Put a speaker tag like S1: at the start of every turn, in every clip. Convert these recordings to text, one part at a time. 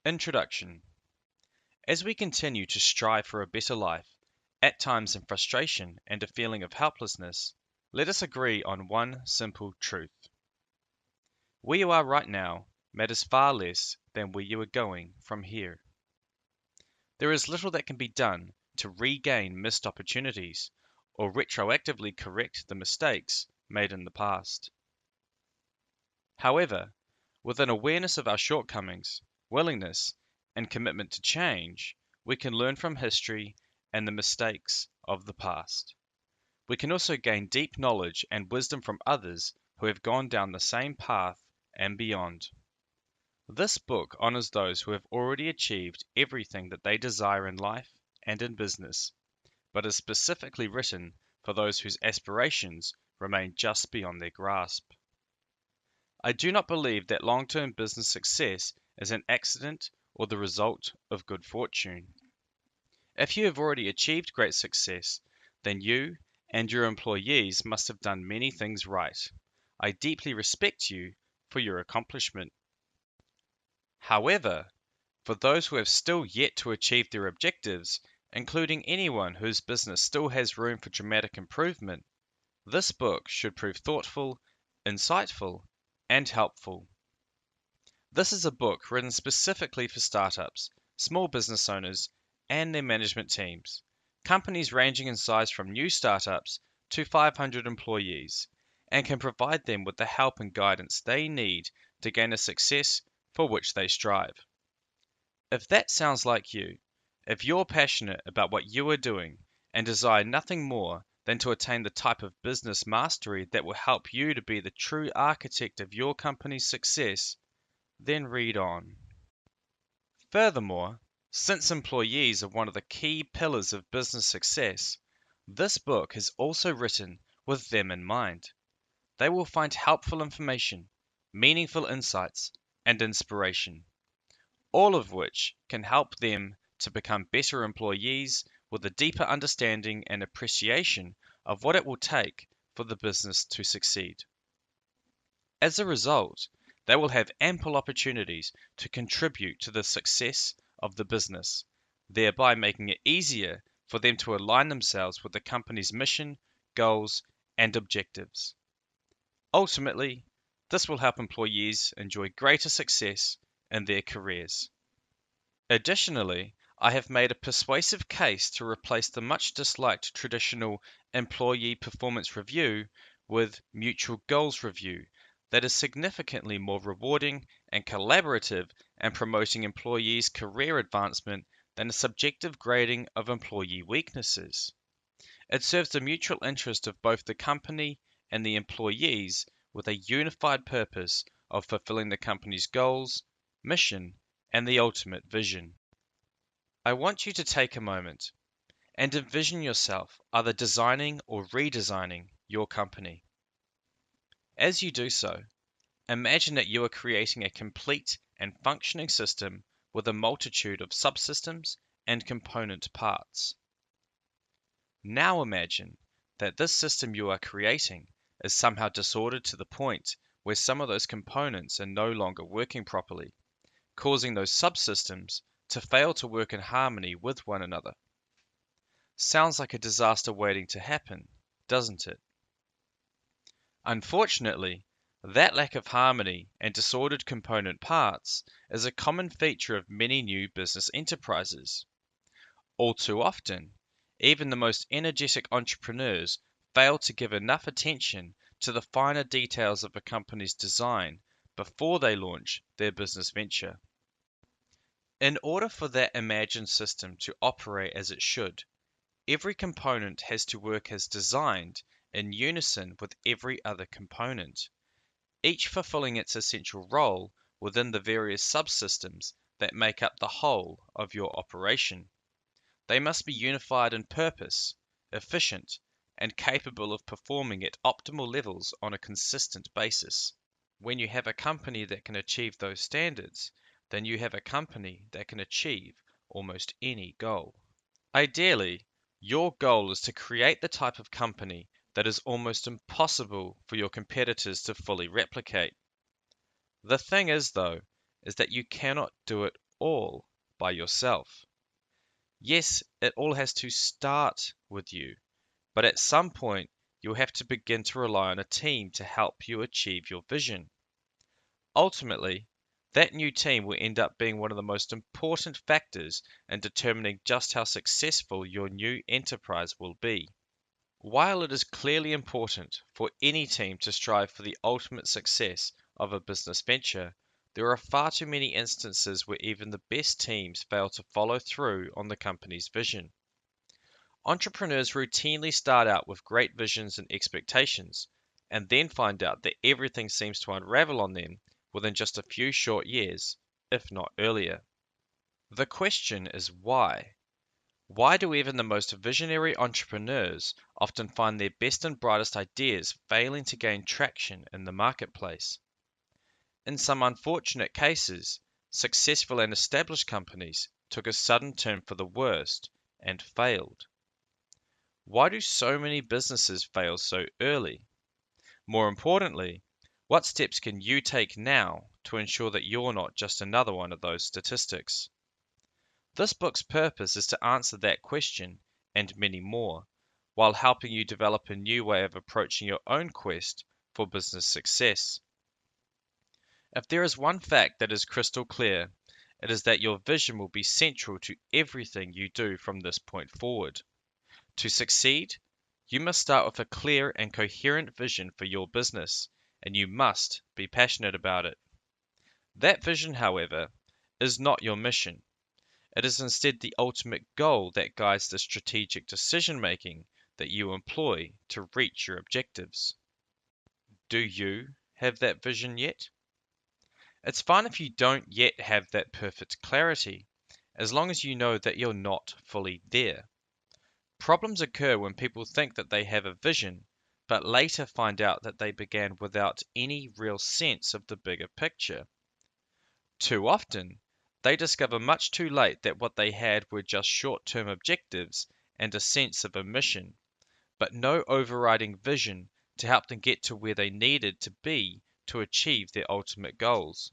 S1: Introduction. As we continue to strive for a better life, at times in frustration and a feeling of helplessness, let us agree on one simple truth. Where you are right now matters far less than where you are going from here. There is little that can be done to regain missed opportunities or retroactively correct the mistakes made in the past. However, with an awareness of our shortcomings, willingness, and commitment to change, we can learn from history and the mistakes of the past. We can also gain deep knowledge and wisdom from others who have gone down the same path and beyond. This book honors those who have already achieved everything that they desire in life and in business, but is specifically written for those whose aspirations remain just beyond their grasp. I do not believe that long-term business success is an accident or the result of good fortune. If you have already achieved great success, then you and your employees must have done many things right. I deeply respect you for your accomplishment. However, for those who have still yet to achieve their objectives, including anyone whose business still has room for dramatic improvement, this book should prove thoughtful, insightful, and helpful. This is a book written specifically for startups, small business owners, and their management teams, companies ranging in size from new startups to 500 employees, and can provide them with the help and guidance they need to gain a success for which they strive. If that sounds like you, if you're passionate about what you are doing and desire nothing more than to attain the type of business mastery that will help you to be the true architect of your company's success, then read on. Furthermore, since employees are one of the key pillars of business success, this book is also written with them in mind. They will find helpful information, meaningful insights, and inspiration, all of which can help them to become better employees with a deeper understanding and appreciation of what it will take for the business to succeed. As a result, they will have ample opportunities to contribute to the success of the business, thereby making it easier for them to align themselves with the company's mission, goals, and objectives. Ultimately, this will help employees enjoy greater success in their careers. Additionally, I have made a persuasive case to replace the much disliked traditional employee performance review with mutual goals review that is significantly more rewarding and collaborative in promoting employees' career advancement than a subjective grading of employee weaknesses. It serves the mutual interest of both the company and the employees with a unified purpose of fulfilling the company's goals, mission, and the ultimate vision. I want you to take a moment and envision yourself either designing or redesigning your company. As you do so, imagine that you are creating a complete and functioning system with a multitude of subsystems and component parts. Now imagine that this system you are creating is somehow disordered to the point where some of those components are no longer working properly, causing those subsystems to fail to work in harmony with one another. Sounds like a disaster waiting to happen, doesn't it? Unfortunately, that lack of harmony and disordered component parts is a common feature of many new business enterprises. All too often, even the most energetic entrepreneurs fail to give enough attention to the finer details of a company's design before they launch their business venture. In order for that imagined system to operate as it should, every component has to work as designed in unison with every other component, each fulfilling its essential role within the various subsystems that make up the whole of your operation. They must be unified in purpose, efficient, and capable of performing at optimal levels on a consistent basis. When you have a company that can achieve those standards, then you have a company that can achieve almost any goal. Ideally, your goal is to create the type of company that is almost impossible for your competitors to fully replicate. The thing is, though, is that you cannot do it all by yourself. Yes, it all has to start with you, but at some point you'll have to begin to rely on a team to help you achieve your vision. Ultimately, that new team will end up being one of the most important factors in determining just how successful your new enterprise will be. While it is clearly important for any team to strive for the ultimate success of a business venture, there are far too many instances where even the best teams fail to follow through on the company's vision. Entrepreneurs routinely start out with great visions and expectations, and then find out that everything seems to unravel on them within just a few short years, if not earlier. The question is why? Why do even the most visionary entrepreneurs often find their best and brightest ideas failing to gain traction in the marketplace? In some unfortunate cases, successful and established companies took a sudden turn for the worst and failed. Why do so many businesses fail so early? More importantly, what steps can you take now to ensure that you're not just another one of those statistics? This book's purpose is to answer that question and many more, while helping you develop a new way of approaching your own quest for business success. If there is one fact that is crystal clear, it is that your vision will be central to everything you do from this point forward. To succeed, you must start with a clear and coherent vision for your business, and you must be passionate about it. That vision, however, is not your mission. It is instead the ultimate goal that guides the strategic decision making that you employ to reach your objectives. Do you have that vision yet? It's fine if you don't yet have that perfect clarity, as long as you know that you're not fully there. Problems occur when people think that they have a vision, but later find out that they began without any real sense of the bigger picture. Too often, they discover much too late that what they had were just short-term objectives and a sense of a mission, but no overriding vision to help them get to where they needed to be to achieve their ultimate goals.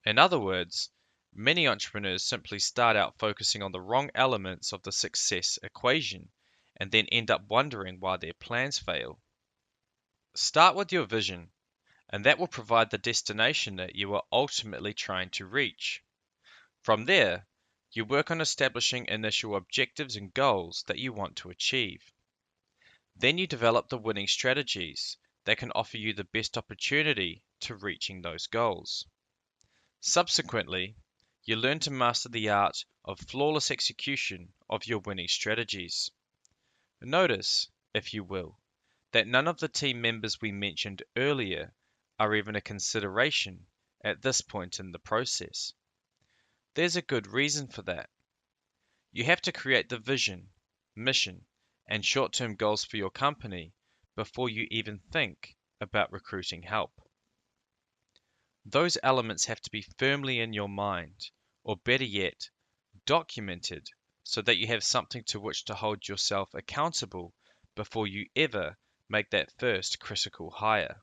S1: In other words, many entrepreneurs simply start out focusing on the wrong elements of the success equation and then end up wondering why their plans fail. Start with your vision, and that will provide the destination that you are ultimately trying to reach. From there, you work on establishing initial objectives and goals that you want to achieve. Then you develop the winning strategies that can offer you the best opportunity to reaching those goals. Subsequently, you learn to master the art of flawless execution of your winning strategies. Notice, if you will, that none of the team members we mentioned earlier are even a consideration at this point in the process. There's a good reason for that. You have to create the vision, mission, and short-term goals for your company before you even think about recruiting help. Those elements have to be firmly in your mind, or better yet, documented so that you have something to which to hold yourself accountable before you ever make that first critical hire.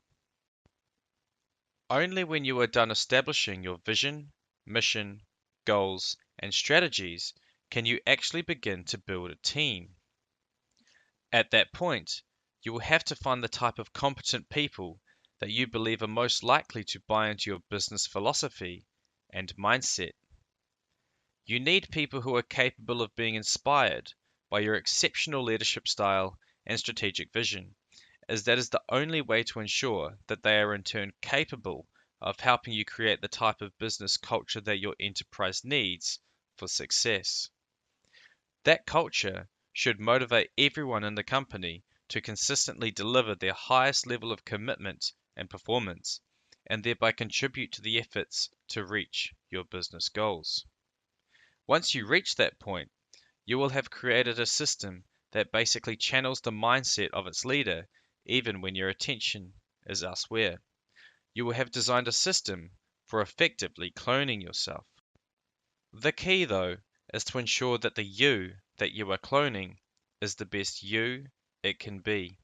S1: Only when you are done establishing your vision, mission, goals, and strategies can you actually begin to build a team. At that point, you will have to find the type of competent people that you believe are most likely to buy into your business philosophy and mindset. You need people who are capable of being inspired by your exceptional leadership style and strategic vision, as that is the only way to ensure that they are in turn capable of helping you create the type of business culture that your enterprise needs for success. That culture should motivate everyone in the company to consistently deliver their highest level of commitment and performance, and thereby contribute to the efforts to reach your business goals. Once you reach that point, you will have created a system that basically channels the mindset of its leader even when your attention is elsewhere. You will have designed a system for effectively cloning yourself. The key, though, is to ensure that the you that you are cloning is the best you it can be.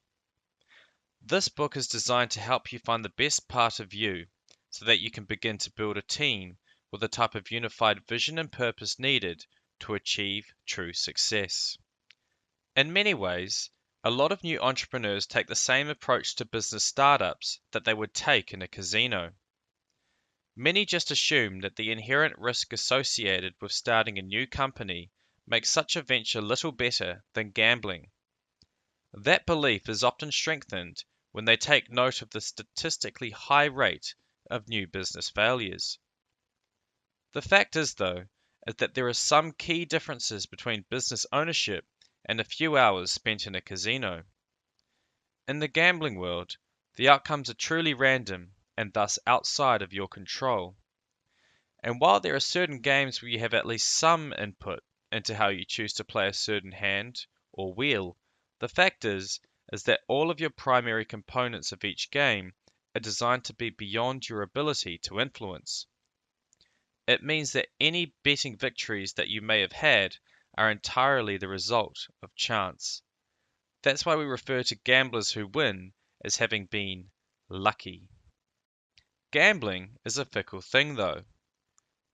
S1: This book is designed to help you find the best part of you so that you can begin to build a team with the type of unified vision and purpose needed to achieve true success. In many ways, a lot of new entrepreneurs take the same approach to business startups that they would take in a casino. Many just assume that the inherent risk associated with starting a new company makes such a venture little better than gambling. That belief is often strengthened when they take note of the statistically high rate of new business failures. The fact is, though, is that there are some key differences between business ownership and a few hours spent in a casino. In the gambling world, the outcomes are truly random and thus outside of your control. And while there are certain games where you have at least some input into how you choose to play a certain hand or wheel, the fact is that all of your primary components of each game are designed to be beyond your ability to influence. It means that any betting victories that you may have had are entirely the result of chance. That's why we refer to gamblers who win as having been lucky. Gambling is a fickle thing, though.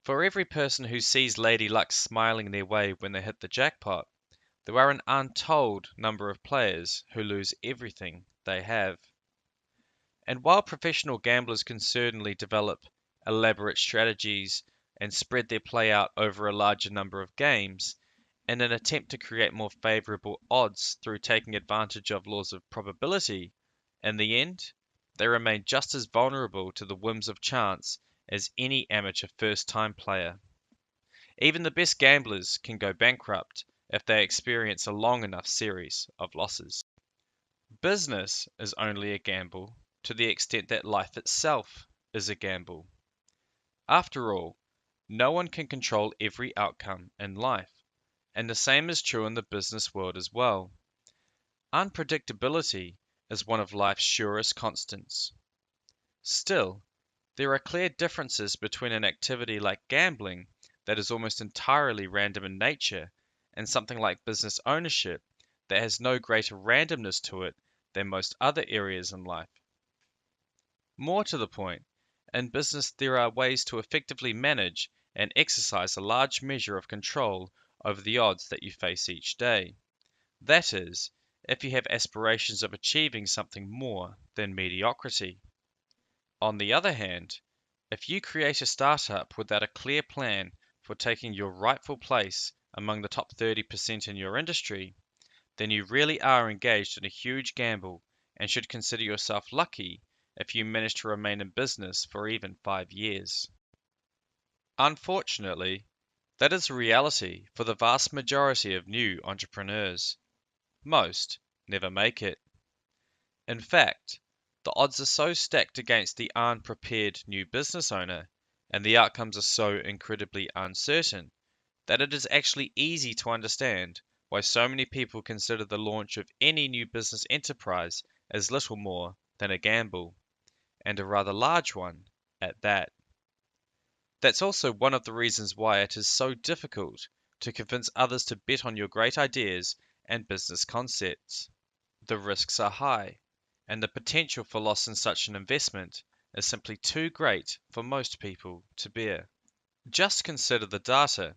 S1: For every person who sees Lady Luck smiling their way when they hit the jackpot, there are an untold number of players who lose everything they have. And while professional gamblers can certainly develop elaborate strategies and spread their play out over a larger number of games, in an attempt to create more favorable odds through taking advantage of laws of probability, in the end, they remain just as vulnerable to the whims of chance as any amateur first-time player. Even the best gamblers can go bankrupt if they experience a long enough series of losses. Business is only a gamble to the extent that life itself is a gamble. After all, no one can control every outcome in life, and the same is true in the business world as well. Unpredictability is one of life's surest constants. Still, there are clear differences between an activity like gambling that is almost entirely random in nature and something like business ownership that has no greater randomness to it than most other areas in life. More to the point, in business there are ways to effectively manage and exercise a large measure of control over the odds that you face each day. That is, if you have aspirations of achieving something more than mediocrity. On the other hand, if you create a startup without a clear plan for taking your rightful place among the top 30% in your industry, then you really are engaged in a huge gamble and should consider yourself lucky if you manage to remain in business for even 5 years. Unfortunately, that is a reality for the vast majority of new entrepreneurs. Most never make it. In fact, the odds are so stacked against the unprepared new business owner, and the outcomes are so incredibly uncertain, that it is actually easy to understand why so many people consider the launch of any new business enterprise as little more than a gamble, and a rather large one at that. That's also one of the reasons why it is so difficult to convince others to bet on your great ideas and business concepts. The risks are high, and the potential for loss in such an investment is simply too great for most people to bear. Just consider the data.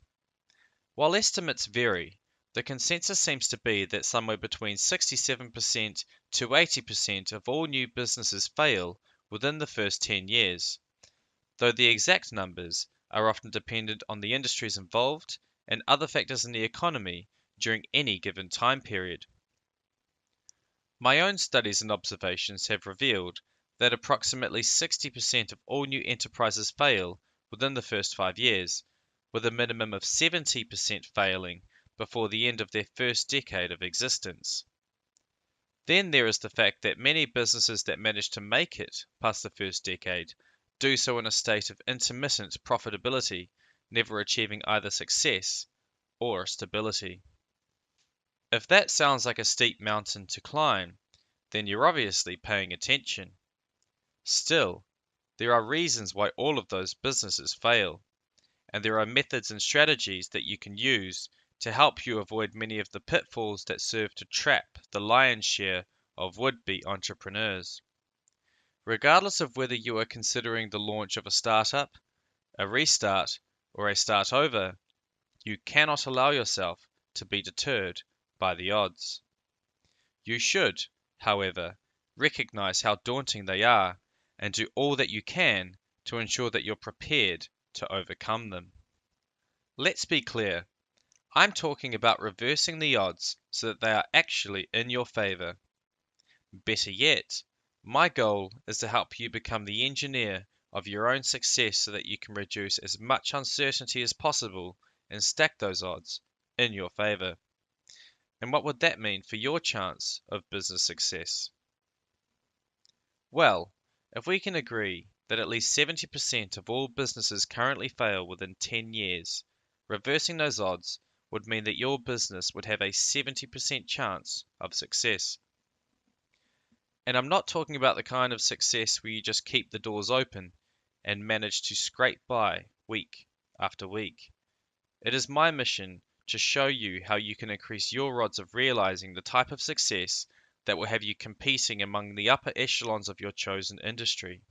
S1: While estimates vary, the consensus seems to be that somewhere between 67% to 80% of all new businesses fail within the first 10 years, though the exact numbers are often dependent on the industries involved and other factors in the economy during any given time period. My own studies and observations have revealed that approximately 60% of all new enterprises fail within the first 5 years, with a minimum of 70% failing before the end of their first decade of existence. Then there is the fact that many businesses that manage to make it past the first decade do so in a state of intermittent profitability, never achieving either success or stability. If that sounds like a steep mountain to climb, then you're obviously paying attention. Still, there are reasons why all of those businesses fail, and there are methods and strategies that you can use to help you avoid many of the pitfalls that serve to trap the lion's share of would-be entrepreneurs. Regardless of whether you are considering the launch of a startup, a restart, or a start over, you cannot allow yourself to be deterred by the odds. You should, however, recognize how daunting they are and do all that you can to ensure that you're prepared to overcome them. Let's be clear. I'm talking about reversing the odds so that they are actually in your favor. Better yet, my goal is to help you become the engineer of your own success so that you can reduce as much uncertainty as possible and stack those odds in your favor. And what would that mean for your chance of business success? Well, if we can agree that at least 70% of all businesses currently fail within 10 years, reversing those odds would mean that your business would have a 70% chance of success. And I'm not talking about the kind of success where you just keep the doors open and manage to scrape by week after week. It is my mission to show you how you can increase your odds of realizing the type of success that will have you competing among the upper echelons of your chosen industry.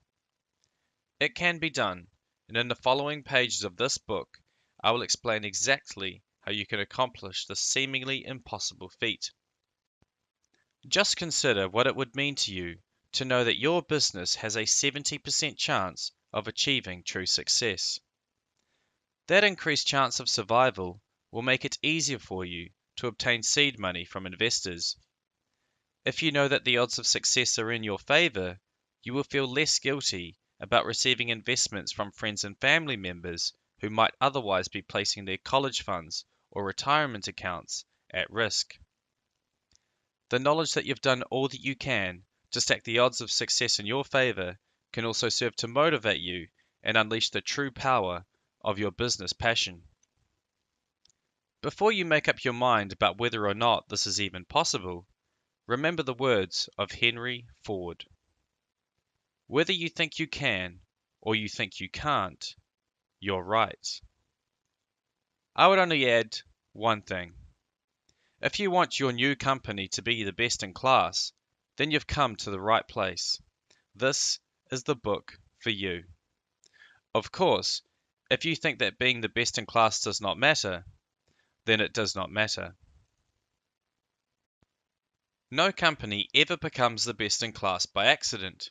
S1: It can be done, and in the following pages of this book, I will explain exactly how you can accomplish this seemingly impossible feat. Just consider what it would mean to you to know that your business has a 70% chance of achieving true success. That increased chance of survival will make it easier for you to obtain seed money from investors. If you know that the odds of success are in your favor, you will feel less guilty about receiving investments from friends and family members who might otherwise be placing their college funds or retirement accounts at risk. The knowledge that you've done all that you can to stack the odds of success in your favor can also serve to motivate you and unleash the true power of your business passion. Before you make up your mind about whether or not this is even possible, remember the words of Henry Ford. Whether you think you can or you think you can't, you're right. I would only add one thing. If you want your new company to be the best in class, then you've come to the right place. This is the book for you. Of course, if you think that being the best in class does not matter, then it does not matter. No company ever becomes the best in class by accident.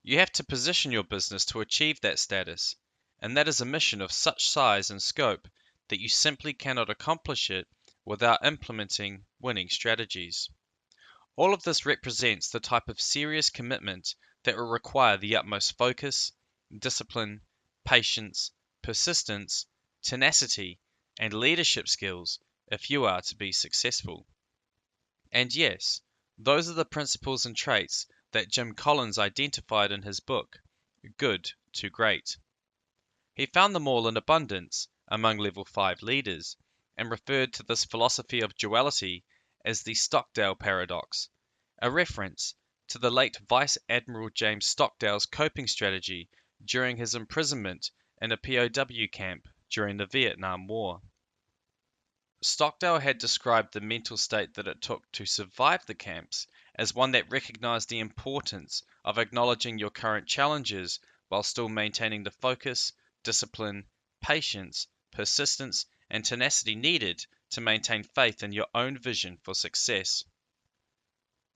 S1: You have to position your business to achieve that status, and that is a mission of such size and scope that you simply cannot accomplish it without implementing winning strategies. All of this represents the type of serious commitment that will require the utmost focus, discipline, patience, persistence, tenacity, and leadership skills if you are to be successful. And yes, those are the principles and traits that Jim Collins identified in his book, Good to Great. He found them all in abundance among level 5 leaders and referred to this philosophy of duality as the Stockdale paradox, a reference to the late Vice Admiral James Stockdale's coping strategy during his imprisonment in a POW camp during the Vietnam War. Stockdale had described the mental state that it took to survive the camps as one that recognized the importance of acknowledging your current challenges while still maintaining the focus, discipline, patience, persistence, and tenacity needed to maintain faith in your own vision for success.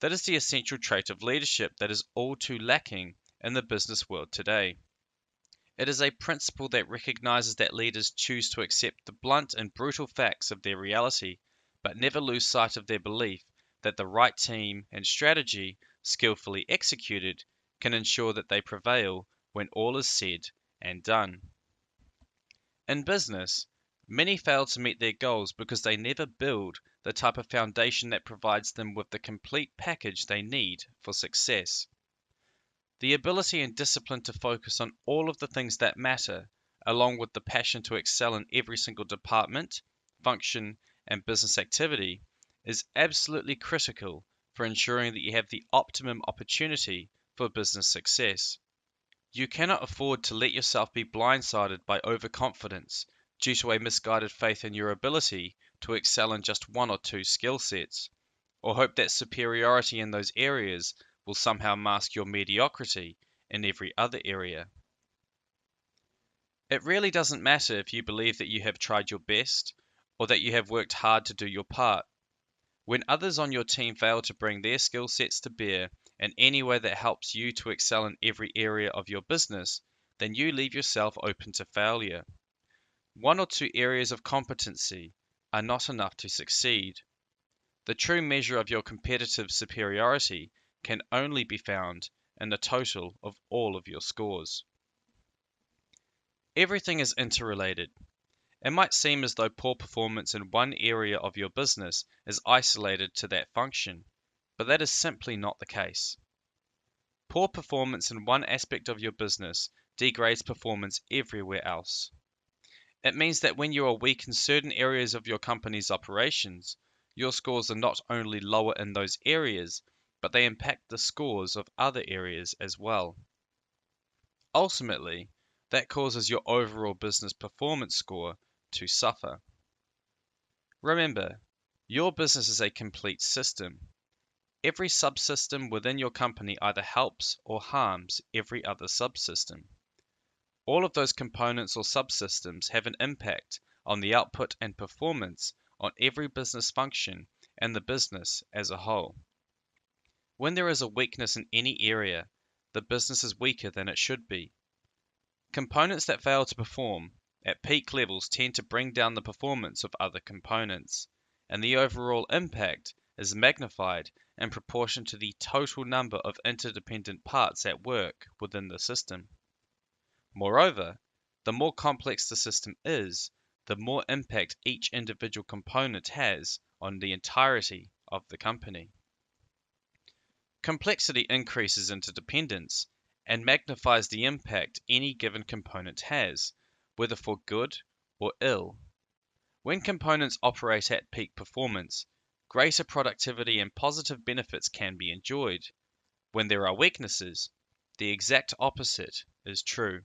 S1: That is the essential trait of leadership that is all too lacking in the business world today. It is a principle that recognizes that leaders choose to accept the blunt and brutal facts of their reality, but never lose sight of their belief that the right team and strategy, skillfully executed, can ensure that they prevail when all is said and done. In business, many fail to meet their goals because they never build the type of foundation that provides them with the complete package they need for success. The ability and discipline to focus on all of the things that matter, along with the passion to excel in every single department, function, and business activity, is absolutely critical for ensuring that you have the optimum opportunity for business success. You cannot afford to let yourself be blindsided by overconfidence due to a misguided faith in your ability to excel in just one or two skill sets, or hope that superiority in those areas will somehow mask your mediocrity in every other area. It really doesn't matter if you believe that you have tried your best or that you have worked hard to do your part. When others on your team fail to bring their skill sets to bear in any way that helps you to excel in every area of your business, then you leave yourself open to failure. One or two areas of competency are not enough to succeed. The true measure of your competitive superiority can only be found in the total of all of your scores. Everything is interrelated. It might seem as though poor performance in one area of your business is isolated to that function, but that is simply not the case. Poor performance in one aspect of your business degrades performance everywhere else. It means that when you are weak in certain areas of your company's operations, your scores are not only lower in those areas, but they impact the scores of other areas as well. Ultimately, that causes your overall business performance score to suffer. Remember, your business is a complete system. Every subsystem within your company either helps or harms every other subsystem. All of those components or subsystems have an impact on the output and performance on every business function and the business as a whole. When there is a weakness in any area, the business is weaker than it should be. Components that fail to perform at peak levels tend to bring down the performance of other components, and the overall impact is magnified in proportion to the total number of interdependent parts at work within the system. Moreover, the more complex the system is, the more impact each individual component has on the entirety of the company. Complexity increases interdependence and magnifies the impact any given component has, whether for good or ill. When components operate at peak performance, greater productivity and positive benefits can be enjoyed. When there are weaknesses, the exact opposite is true.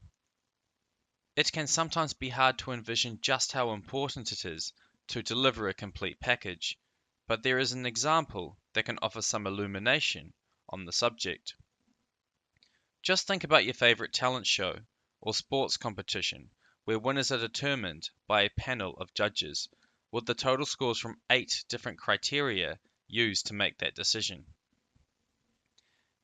S1: It can sometimes be hard to envision just how important it is to deliver a complete package, but there is an example that can offer some illumination on the subject. Just think about your favorite talent show or sports competition where winners are determined by a panel of judges with the total scores from 8 different criteria used to make that decision.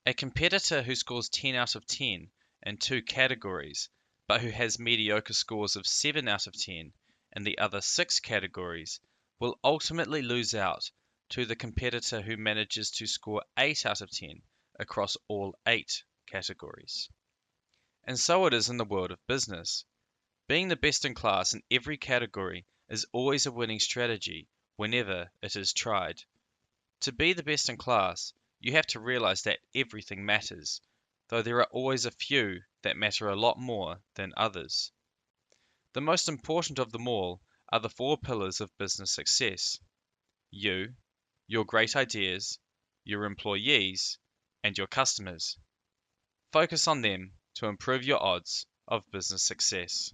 S1: A competitor who scores 10 out of 10 in 2 categories, but who has mediocre scores of 7 out of 10 in the other 6 categories, will ultimately lose out to the competitor who manages to score 8 out of 10 across all 8 categories. And so it is in the world of business. Being the best in class in every category is always a winning strategy whenever it is tried. To be the best in class, you have to realize that everything matters, though there are always a few that matter a lot more than others. The most important of them all are the 4 pillars of business success: you, your great ideas, your employees, and your customers. Focus on them to improve your odds of business success.